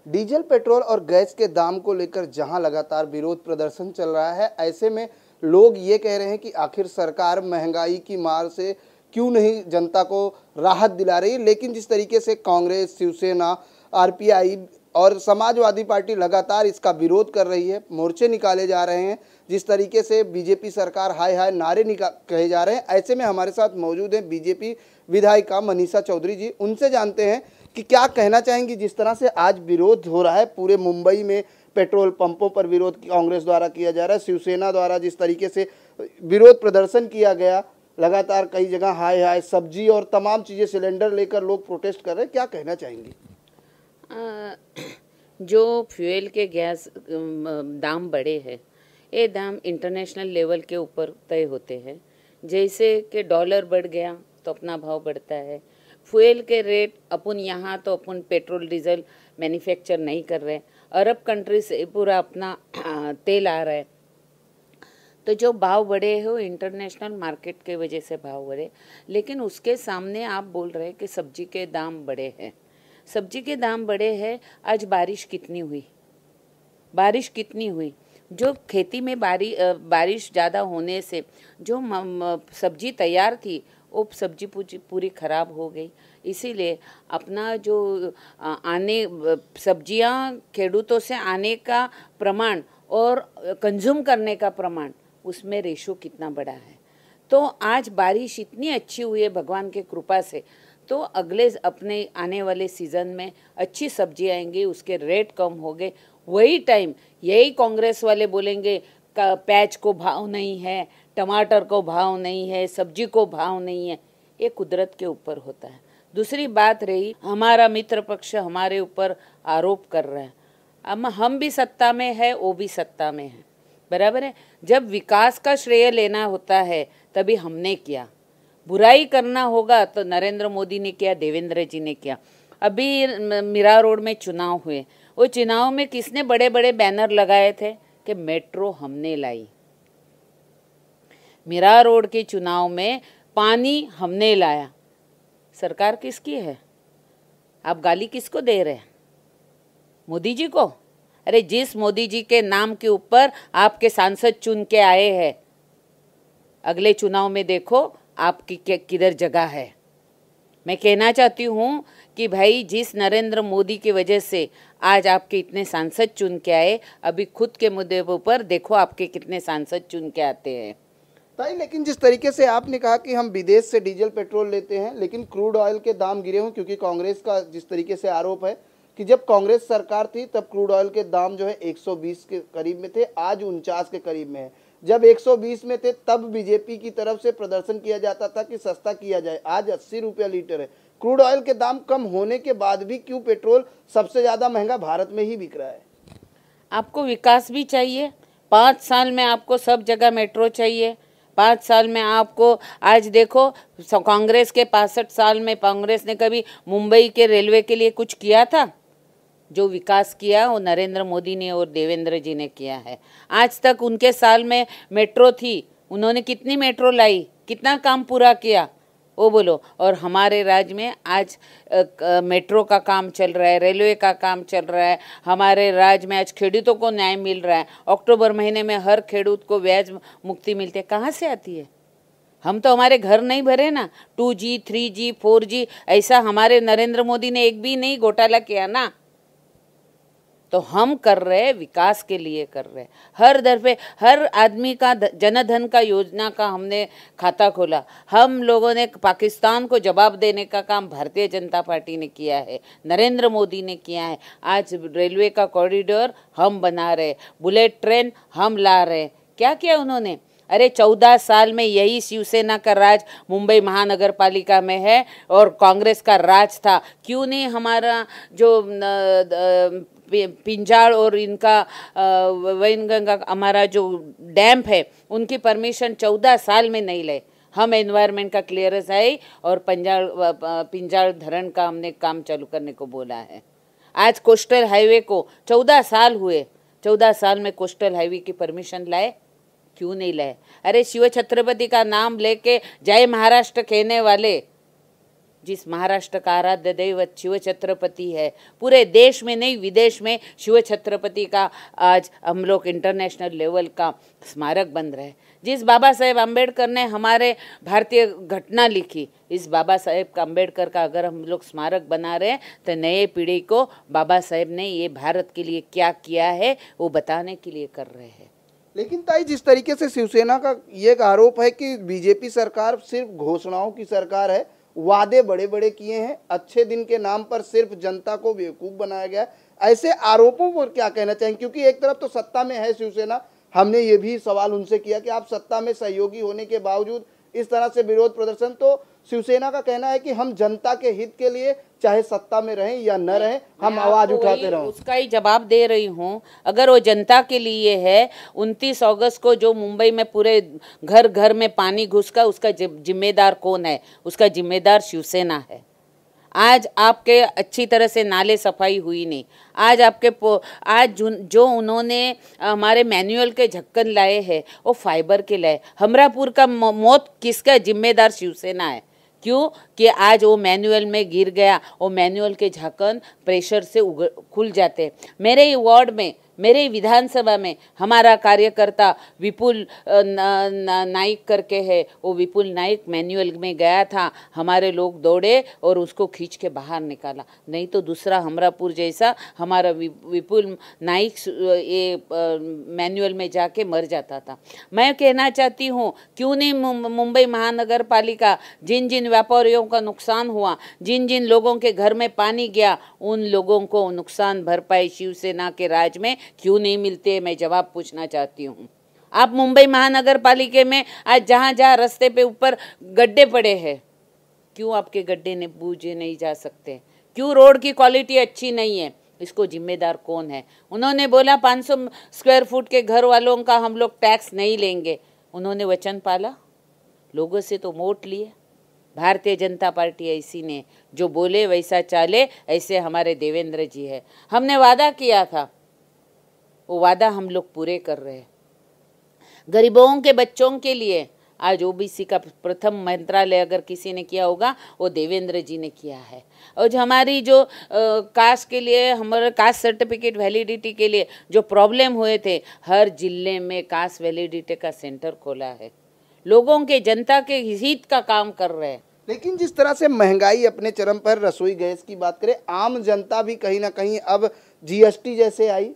Diesel, petrol और gas के दाम को लेकर जहां लगातार विरोध प्रदर्शन चल रहा है, ऐसे में लोग ये कह रहे हैं कि आखिर सरकार महंगाई की मार से क्यों नहीं जनता को राहत दिला रही। लेकिन जिस तरीके से कांग्रेस, शिवसेना, आरपीआई और समाजवादी पार्टी लगातार इसका विरोध कर रही है, मोर्चे निकाले जा रहे हैं, जिस तरीके से बीजेपी सरकार हाय हाय नारे कहे जा रहे हैं, ऐसे में हमारे साथ मौजूद हैं बीजेपी विधायिका मनीषा चौधरी जी। उनसे जानते हैं कि क्या कहना चाहेंगी। जिस तरह से आज विरोध हो रहा है पूरे मुंबई में, पेट्रोल पंपों पर विरोध कांग्रेस द्वारा किया जा रहा है, शिवसेना द्वारा जिस तरीके से विरोध प्रदर्शन किया गया, लगातार कई जगह हाय हाय सब्जी और तमाम चीज़ें सिलेंडर लेकर लोग प्रोटेस्ट कर रहे हैं, क्या कहना चाहेंगी। जो फ्यूल के गैस दाम बढ़े हैं, ये दाम इंटरनेशनल लेवल के ऊपर तय होते हैं। जैसे कि डॉलर बढ़ गया तो अपना भाव बढ़ता है। फ्यूल के रेट अपन यहाँ तो अपन पेट्रोल डीजल मैन्युफैक्चर नहीं कर रहे, अरब कंट्री से पूरा अपना तेल आ रहा है, तो जो भाव बढ़े हैं वो इंटरनेशनल मार्केट के वजह से भाव बढ़े। लेकिन उसके सामने आप बोल रहे हैं कि सब्जी के दाम बढ़े हैं। सब्जी के दाम बढ़े हैं। आज बारिश कितनी हुई, बारिश कितनी हुई, जो खेती में बारिश ज़्यादा होने से जो सब्जी तैयार थी वो सब्जी पूरी ख़राब हो गई। इसीलिए अपना जो आने सब्जियां खेडूतों से आने का प्रमाण और कंज्यूम करने का प्रमाण, उसमें रेशो कितना बड़ा है। तो आज बारिश इतनी अच्छी हुई है भगवान के कृपा से, तो अगले अपने आने वाले सीज़न में अच्छी सब्जी आएंगी, उसके रेट कम हो गए। वही टाइम यही कांग्रेस वाले बोलेंगे प्याज को भाव नहीं है, टमाटर को भाव नहीं है, सब्जी को भाव नहीं है। ये कुदरत के ऊपर होता है। दूसरी बात रही, हमारा मित्र पक्ष हमारे ऊपर आरोप कर रहा है। हम भी सत्ता में है, वो भी सत्ता में है, बराबर है। जब विकास का श्रेय लेना होता है तभी हमने किया, बुराई करना होगा तो नरेंद्र मोदी ने किया, देवेंद्र जी ने किया। अभी मीरा रोड में चुनाव हुए, वो चुनाव में किसने बड़े बड़े बैनर लगाए थे कि मेट्रो हमने लाई। मीरा रोड के चुनाव में पानी हमने लाया। सरकार किसकी है? आप गाली किसको दे रहे हैं? मोदी जी को? अरे जिस मोदी जी के नाम के ऊपर आपके सांसद चुन के आए हैं, अगले चुनाव में देखो आपकी किधर जगह है। मैं कहना चाहती हूँ कि भाई जिस नरेंद्र मोदी की वजह से आज आपके इतने सांसद चुन के आए, अभी खुद के मुद्दे पर देखो आपके कितने सांसद चुन के आते हैं। भाई लेकिन जिस तरीके से आपने कहा कि हम विदेश से डीजल पेट्रोल लेते हैं, लेकिन क्रूड ऑयल के दाम गिरे हों, क्योंकि कांग्रेस का जिस तरीके से आरोप है कि जब कांग्रेस सरकार थी तब क्रूड ऑयल के दाम जो है 120 के करीब में थे, आज 49 के करीब में है। जब 120 में थे तब बीजेपी की तरफ से प्रदर्शन किया जाता था कि सस्ता किया जाए, आज 80 रुपया लीटर है। क्रूड ऑयल के दाम कम होने के बाद भी क्यों पेट्रोल सबसे ज़्यादा महंगा भारत में ही बिक रहा है? आपको विकास भी चाहिए। 5 साल में आपको सब जगह मेट्रो चाहिए। 5 साल में आपको आज देखो, कांग्रेस के 65 साल में कांग्रेस ने कभी मुंबई के रेलवे के लिए कुछ किया था? जो विकास किया वो नरेंद्र मोदी ने और देवेंद्र जी ने किया है। आज तक उनके साल में मेट्रो थी, उन्होंने कितनी मेट्रो लाई, कितना काम पूरा किया वो बोलो। और हमारे राज्य में आज मेट्रो का काम चल रहा है, रेलवे का काम चल रहा है। हमारे राज्य में आज खेडूतों को न्याय मिल रहा है। अक्टूबर महीने में हर खेडूत को ब्याज मुक्ति मिलती है। कहाँ से आती है? हम तो हमारे घर नहीं भरे ना। 2G, 3G, 4G ऐसा हमारे नरेंद्र मोदी ने एक भी नहीं घोटाला किया ना। तो हम कर रहे, विकास के लिए कर रहे। हर दर पे हर आदमी का जनधन का योजना का हमने खाता खोला। हम लोगों ने पाकिस्तान को जवाब देने का काम भारतीय जनता पार्टी ने किया है, नरेंद्र मोदी ने किया है। आज रेलवे का कॉरिडोर हम बना रहे, बुलेट ट्रेन हम ला रहे। क्या किया उन्होंने? अरे 14 साल में यही शिवसेना का राज मुंबई महानगर पालिका में है और कांग्रेस का राज था। क्यों नहीं हमारा जो पिंजाल और इनका वैनगंगा हमारा जो डैम है उनकी परमिशन 14 साल में नहीं ले। हम एनवायरनमेंट का क्लियरेंस आई और पिंजाल धरण का हमने काम चालू करने को बोला है। आज कोस्टल हाईवे को 14 साल हुए, 14 साल में कोस्टल हाईवे की परमिशन लाए? क्यों नहीं लाए? अरे शिव छत्रपति का नाम लेके जय महाराष्ट्र कहने वाले जिस महाराष्ट्र का आराध्य दैवत शिव छत्रपति है, पूरे देश में नहीं विदेश में शिव छत्रपति का आज हम लोग इंटरनेशनल लेवल का स्मारक बन रहे हैं। जिस बाबा साहेब अम्बेडकर ने हमारे भारतीय घटना लिखी, इस बाबा साहेब अम्बेडकर का अगर हम लोग स्मारक बना रहे हैं तो नए पीढ़ी को बाबा साहेब ने ये भारत के लिए क्या किया है वो बताने के लिए कर रहे हैं। लेकिन ताई, जिस तरीके से शिवसेना का ये एक आरोप है कि बीजेपी सरकार सिर्फ घोषणाओं की सरकार है, वादे बड़े बड़े किए हैं, अच्छे दिन के नाम पर सिर्फ जनता को बेवकूफ बनाया गया, ऐसे आरोपों पर क्या कहना चाहेंगे? क्योंकि एक तरफ तो सत्ता में है शिवसेना, हमने ये भी सवाल उनसे किया कि आप सत्ता में सहयोगी होने के बावजूद इस तरह से विरोध प्रदर्शन, तो शिवसेना का कहना है कि हम जनता के हित के लिए चाहे सत्ता में रहें या न रहें, हम आवाज उठाते रहें। उसका ही जवाब दे रही हूँ। अगर वो जनता के लिए है, 29 अगस्त को जो मुंबई में पूरे घर घर में पानी घुसका, उसका जिम्मेदार कौन है? उसका जिम्मेदार शिवसेना है। आज आपके अच्छी तरह से नाले सफाई हुई नहीं, आज आपके आज जो उन्होंने हमारे मैनुअल के ढक्कन लाए हैं वो फाइबर के लाए। हमरापुर का मौत किसका जिम्मेदार? शिवसेना है। क्यों? कि आज वो मैनुअल में गिर गया, वो मैनुअल के ढक्कन प्रेशर से खुल जाते। मेरे वार्ड में, मेरे विधानसभा में हमारा कार्यकर्ता विपुल नाइक करके है, वो विपुल नाइक मैनुअल में गया था, हमारे लोग दौड़े और उसको खींच के बाहर निकाला। नहीं तो दूसरा हमरापुर जैसा हमारा विपुल नाइक ये मैनुअल में जाके मर जाता था। मैं कहना चाहती हूँ, क्यों नहीं मुंबई महानगर पालिका जिन जिन व्यापारियों का नुकसान हुआ, जिन जिन लोगों के घर में पानी गया, उन लोगों को नुकसान भरपाई शिवसेना के राज में क्यों नहीं मिलते? मैं जवाब पूछना चाहती हूँ। आप मुंबई महानगर पालिका में आज जहाँ जहाँ रास्ते पे ऊपर गड्ढे पड़े हैं, क्यों आपके गड्ढे ने बूझे नहीं जा सकते? क्यों रोड की क्वालिटी अच्छी नहीं है? इसको जिम्मेदार कौन है? उन्होंने बोला 500 स्क्वायर फुट के घर वालों का हम लोग टैक्स नहीं लेंगे। उन्होंने वचन पाला? लोगों से तो वोट लिए। भारतीय जनता पार्टी ऐसी ने जो बोले वैसा चाले, ऐसे हमारे देवेंद्र जी है। हमने वादा किया था, वो वादा हम लोग पूरे कर रहे हैं। गरीबों के बच्चों के लिए आज ओबीसी का प्रथम मंत्रालय अगर किसी ने किया होगा वो देवेंद्र जी ने किया है। और जो हमारी जो कास्ट के लिए, हमारे कास्ट सर्टिफिकेट वैलिडिटी के लिए जो प्रॉब्लम हुए थे, हर जिले में कास्ट वैलिडिटी का सेंटर खोला है। लोगों के, जनता के हित का काम कर रहे हैं। लेकिन जिस तरह से महंगाई अपने चरम पर, रसोई गैस की बात करें, आम जनता भी कहीं ना कहीं अब जीएसटी जैसे आई,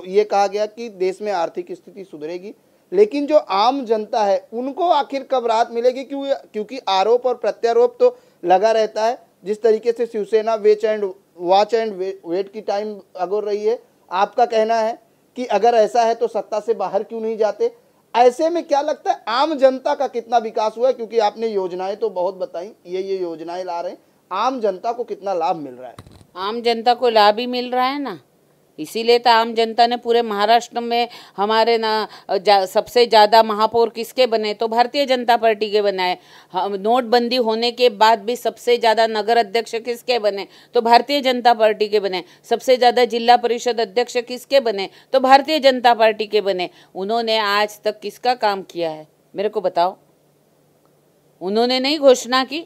ये कहा गया कि देश में आर्थिक स्थिति सुधरेगी, लेकिन जो आम जनता है उनको आखिर कब राहत मिलेगी? क्योंकि आरोप और प्रत्यारोप तो लगा रहता है। जिस तरीके से शिवसेना वॉच एंड वेट की टाइम अगोर रही है, आपका कहना है कि अगर ऐसा है तो सत्ता से बाहर क्यों नहीं जाते? ऐसे में क्या लगता है आम जनता का कितना विकास हुआ है? क्योंकि आपने योजनाएं तो बहुत बताई, ये योजनाएं ला रहे हैं, आम जनता को कितना लाभ मिल रहा है? आम जनता को लाभ ही मिल रहा है ना, इसीलिए तो आम जनता ने पूरे महाराष्ट्र में हमारे सबसे ज़्यादा महापौर किसके बने? तो भारतीय जनता पार्टी के बनाए। नोटबंदी होने के बाद भी सबसे ज़्यादा नगर अध्यक्ष किसके बने? तो भारतीय जनता पार्टी के बने। सबसे ज़्यादा जिला परिषद अध्यक्ष किसके बने? तो भारतीय जनता पार्टी के बने। उन्होंने आज तक किसका काम किया है मेरे को बताओ? उन्होंने नहीं घोषणा की?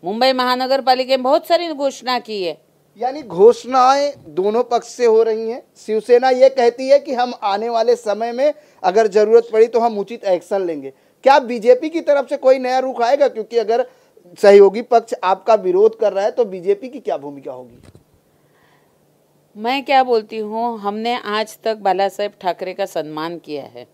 मुंबई महानगर पालिका में बहुत सारी घोषणा की है। यानी घोषणाएं दोनों पक्ष से हो रही हैं। शिवसेना ये कहती है कि हम आने वाले समय में अगर जरूरत पड़ी तो हम उचित एक्शन लेंगे। क्या बीजेपी की तरफ से कोई नया रुख आएगा? क्योंकि अगर सहयोगी पक्ष आपका विरोध कर रहा है तो बीजेपी की क्या भूमिका होगी? मैं क्या बोलती हूँ, हमने आज तक बाला साहेब ठाकरे का सम्मान किया है।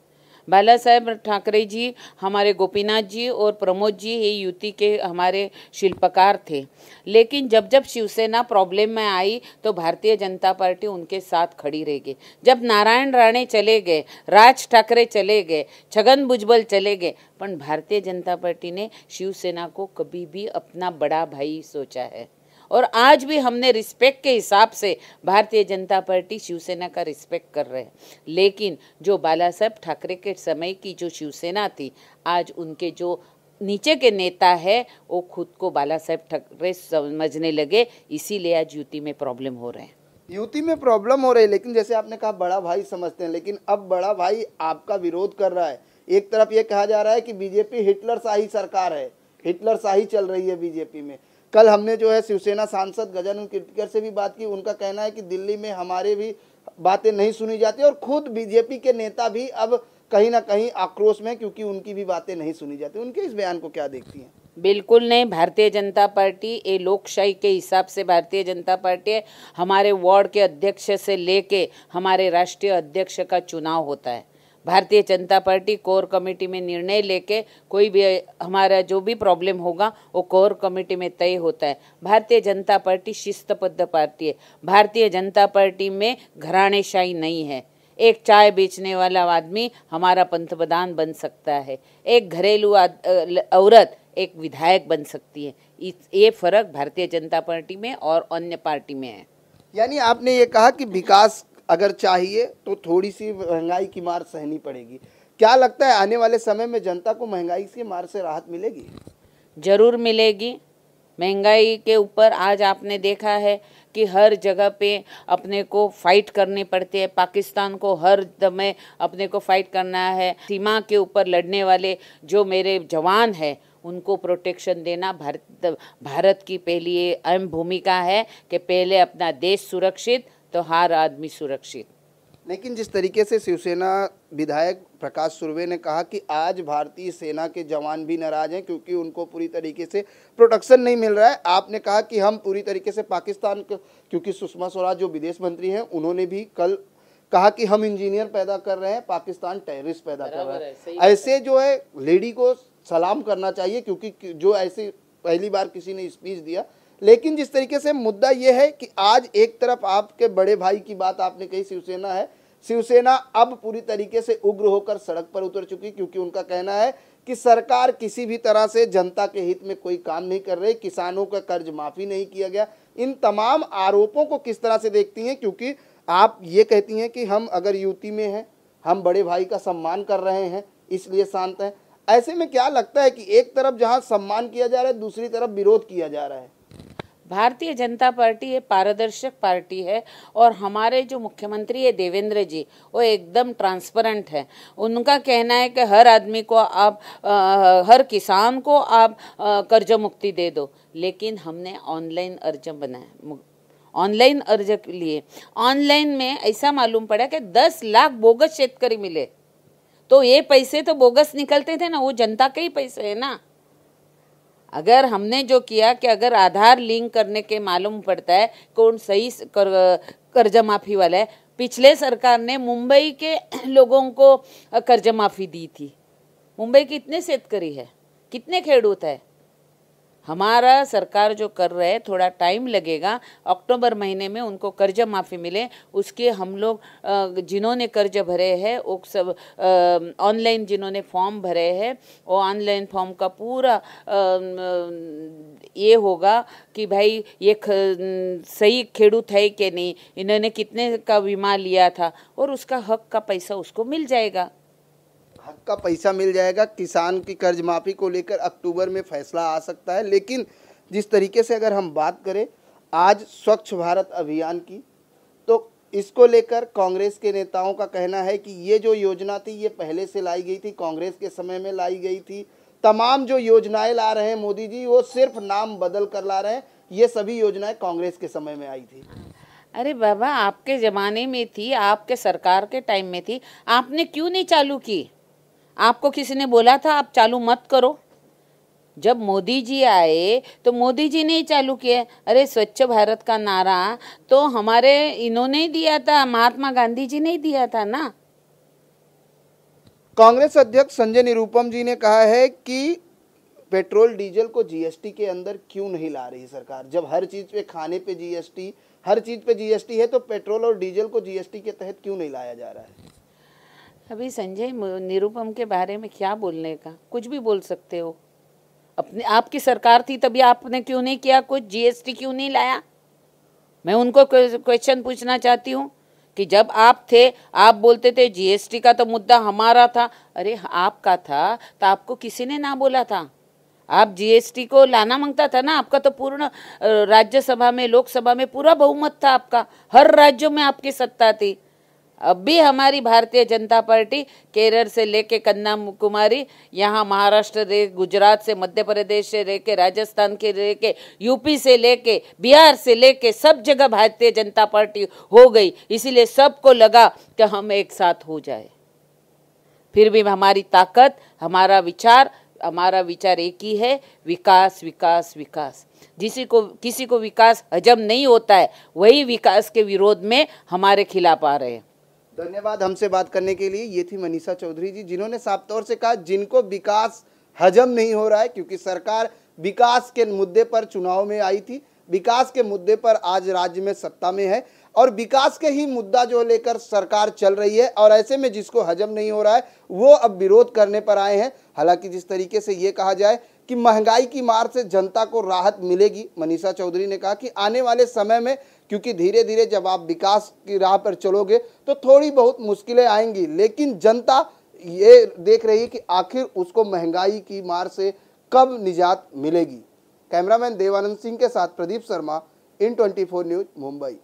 बाला साहेब ठाकरे जी, हमारे गोपीनाथ जी और प्रमोद जी ये युति के हमारे शिल्पकार थे। लेकिन जब जब शिवसेना प्रॉब्लम में आई तो भारतीय जनता पार्टी उनके साथ खड़ी रह गई। जब नारायण राणे चले गए, राज ठाकरे चले गए, छगन भुजबल चले गए, पर भारतीय जनता पार्टी ने शिवसेना को कभी भी अपना बड़ा भाई सोचा है। और आज भी हमने रिस्पेक्ट के हिसाब से भारतीय जनता पार्टी शिवसेना का रिस्पेक्ट कर रहे हैं। लेकिन जो बाला साहेब ठाकरे के समय की जो शिवसेना थी, आज उनके जो नीचे के नेता है वो खुद को बाला साहेब ठाकरे समझने लगे, इसीलिए आज यूटी में प्रॉब्लम हो रहे हैं। यूटी में प्रॉब्लम हो रही है, लेकिन जैसे आपने कहा बड़ा भाई समझते हैं, लेकिन अब बड़ा भाई आपका विरोध कर रहा है। एक तरफ ये कहा जा रहा है कि बीजेपी हिटलर शाही सरकार है, हिटलर शाही चल रही है बीजेपी में। कल हमने जो है शिवसेना सांसद गजानन कीर्तिकर से भी बात की, उनका कहना है कि दिल्ली में हमारे भी बातें नहीं सुनी जाती और खुद बीजेपी के नेता भी अब कहीं ना कहीं आक्रोश में, क्योंकि उनकी भी बातें नहीं सुनी जाती। उनके इस बयान को क्या देखती हैं? बिल्कुल नहीं। भारतीय जनता पार्टी ये लोकशाही के हिसाब से भारतीय जनता पार्टी है। हमारे वार्ड के अध्यक्ष से लेके हमारे राष्ट्रीय अध्यक्ष का चुनाव होता है। Bharatiya Janata party core committee में निर्णय लेके कोई भी हमारा जो भी प्रॉब्लम होगा वो कोर कमेटी में तय होता है। भारतीय जनता पार्टी शिस्तबद्ध पार्टी है। भारतीय जनता पार्टी में घराणेशाही नहीं है। एक चाय बेचने वाला आदमी हमारा पंतप्रधान बन सकता है, एक घरेलू औरत एक विधायक बन सकती है। ये फर्क भारतीय जनता पार्टी में और अन्य पार्टी में है। यानी आपने ये कहा कि विकास अगर चाहिए तो थोड़ी सी महंगाई की मार सहनी पड़ेगी। क्या लगता है आने वाले समय में जनता को महंगाई की मार से राहत मिलेगी? जरूर मिलेगी। महंगाई के ऊपर आज आपने देखा है कि हर जगह पे अपने को फाइट करनी पड़ती है। पाकिस्तान को हर दमे अपने को फाइट करना है। सीमा के ऊपर लड़ने वाले जो मेरे जवान हैं उनको प्रोटेक्शन देना भारत की पहली अहम भूमिका है कि पहले अपना देश सुरक्षित तो हर आदमी सुरक्षित। लेकिन जिस तरीके से शिवसेना विधायक प्रकाश सुर्वे ने कहा कि आज भारतीय सेना के जवान भी नाराज हैं क्योंकि उनको पूरी तरीके से प्रोटेक्शन नहीं मिल रहा है। आपने कहा कि हम पूरी तरीके से पाकिस्तान, क्योंकि सुषमा स्वराज जो विदेश मंत्री हैं उन्होंने भी कल कहा कि हम इंजीनियर पैदा कर रहे हैं, पाकिस्तान टेररिस्ट पैदा कर रहा है। ऐसे जो है लेडी को सलाम करना चाहिए, क्योंकि जो ऐसे पहली बार किसी ने स्पीच दिया। लेकिन जिस तरीके से मुद्दा यह है कि आज एक तरफ आपके बड़े भाई की बात आपने कही, शिवसेना है, शिवसेना अब पूरी तरीके से उग्र होकर सड़क पर उतर चुकी, क्योंकि उनका कहना है कि सरकार किसी भी तरह से जनता के हित में कोई काम नहीं कर रही, किसानों का कर्ज माफी नहीं किया गया। इन तमाम आरोपों को किस तरह से देखती हैं? क्योंकि आप ये कहती हैं कि हम अगर यूटी में हैं, हम बड़े भाई का सम्मान कर रहे हैं इसलिए शांत हैं। ऐसे में क्या लगता है कि एक तरफ जहां सम्मान किया जा रहा है दूसरी तरफ विरोध किया जा रहा है? भारतीय जनता पार्टी ये पारदर्शक पार्टी है और हमारे जो मुख्यमंत्री है देवेंद्र जी वो एकदम ट्रांसपेरेंट है। उनका कहना है कि हर आदमी को आप हर किसान को आप कर्ज मुक्ति दे दो। लेकिन हमने ऑनलाइन अर्ज बनाया, ऑनलाइन अर्ज के लिए ऑनलाइन में ऐसा मालूम पड़ा कि 10 लाख बोगस शेतकरी मिले। तो ये पैसे तो बोगस निकलते थे ना, वो जनता के ही पैसे है ना। अगर हमने जो किया कि अगर आधार लिंक करने के मालूम पड़ता है कौन सही कर्ज माफी वाला है। पिछले सरकार ने मुंबई के लोगों को कर्ज माफी दी थी। मुंबई कितने शेतकरी है, कितने खेडूत है। हमारा सरकार जो कर रहे हैं थोड़ा टाइम लगेगा, अक्टूबर महीने में उनको कर्ज माफ़ी मिले। उसके हम लोग जिन्होंने कर्ज भरे हैं वो सब ऑनलाइन जिन्होंने फॉर्म भरे हैं वो ऑनलाइन फॉर्म का पूरा ये होगा कि भाई ये सही खेडूत है कि नहीं, इन्होंने कितने का बीमा लिया था और उसका हक का पैसा उसको मिल जाएगा। हक का पैसा मिल जाएगा। किसान की कर्ज माफ़ी को लेकर अक्टूबर में फैसला आ सकता है। लेकिन जिस तरीके से अगर हम बात करें आज स्वच्छ भारत अभियान की, तो इसको लेकर कांग्रेस के नेताओं का कहना है कि ये जो योजना थी ये पहले से लाई गई थी, कांग्रेस के समय में लाई गई थी। तमाम जो योजनाएं ला रहे हैं मोदी जी वो सिर्फ नाम बदल कर ला रहे हैं। ये सभी योजनाएं कांग्रेस के समय में आई थी। अरे बाबा, आपके ज़माने में थी, आपके सरकार के टाइम में थी, आपने क्यों नहीं चालू की? आपको किसी ने बोला था आप चालू मत करो? जब मोदी जी आए तो मोदी जी ने ही चालू किया। अरे स्वच्छ भारत का नारा तो हमारे इन्होंने दिया था, महात्मा गांधी जी ने दिया था ना। कांग्रेस अध्यक्ष संजय निरुपम जी ने कहा है कि पेट्रोल डीजल को जीएसटी के अंदर क्यों नहीं ला रही सरकार? जब हर चीज पे, खाने पे जीएसटी, हर चीज पे जीएसटी है, तो पेट्रोल और डीजल को जीएसटी के तहत क्यों नहीं लाया जा रहा है? अभी संजय निरुपम के बारे में क्या बोलने का, कुछ भी बोल सकते हो। अपने आपकी सरकार थी तभी आपने क्यों नहीं किया कुछ? जीएसटी क्यों नहीं लाया? मैं उनको क्वेश्चन पूछना चाहती हूँ कि जब आप थे आप बोलते थे जीएसटी का तो मुद्दा हमारा था। अरे आपका था तो आपको किसी ने ना बोला था? आप जीएसटी को लाना मांगता था ना। आपका तो पूर्ण राज्यसभा में, लोकसभा में पूरा बहुमत था आपका, हर राज्यों में आपकी सत्ता थी। अब भी हमारी भारतीय जनता पार्टी केरल से लेके कन्याकुमारी, यहाँ महाराष्ट्र रे, गुजरात से, मध्य प्रदेश से लेके, राजस्थान के लेके, यूपी से लेके, बिहार से लेके सब जगह भारतीय जनता पार्टी हो गई। इसीलिए सबको लगा कि हम एक साथ हो जाए। फिर भी हमारी ताकत, हमारा विचार एक ही है, विकास विकास विकास। किसी को विकास हजम नहीं होता है, वही विकास के विरोध में हमारे खिलाफ आ रहे हैं। धन्यवाद हमसे बात करने के लिए। ये थी मनीषा चौधरी जी, जिन्होंने साफ तौर से कहा जिनको विकास हजम नहीं हो रहा है, क्योंकि सरकार विकास के मुद्दे पर चुनाव में आई थी, विकास के मुद्दे पर आज राज्य में सत्ता में है और विकास के ही मुद्दा जो लेकर सरकार चल रही है, और ऐसे में जिसको हजम नहीं हो रहा है वो अब विरोध करने पर आए हैं। हालांकि जिस तरीके से ये कहा जाए कि महंगाई की मार से जनता को राहत मिलेगी, मनीषा चौधरी ने कहा कि आने वाले समय में, क्योंकि धीरे धीरे जब आप विकास की राह पर चलोगे तो थोड़ी बहुत मुश्किलें आएंगी, लेकिन जनता ये देख रही है कि आखिर उसको महंगाई की मार से कब निजात मिलेगी। कैमरामैन देवानंद सिंह के साथ प्रदीप शर्मा, IN24 न्यूज, मुंबई।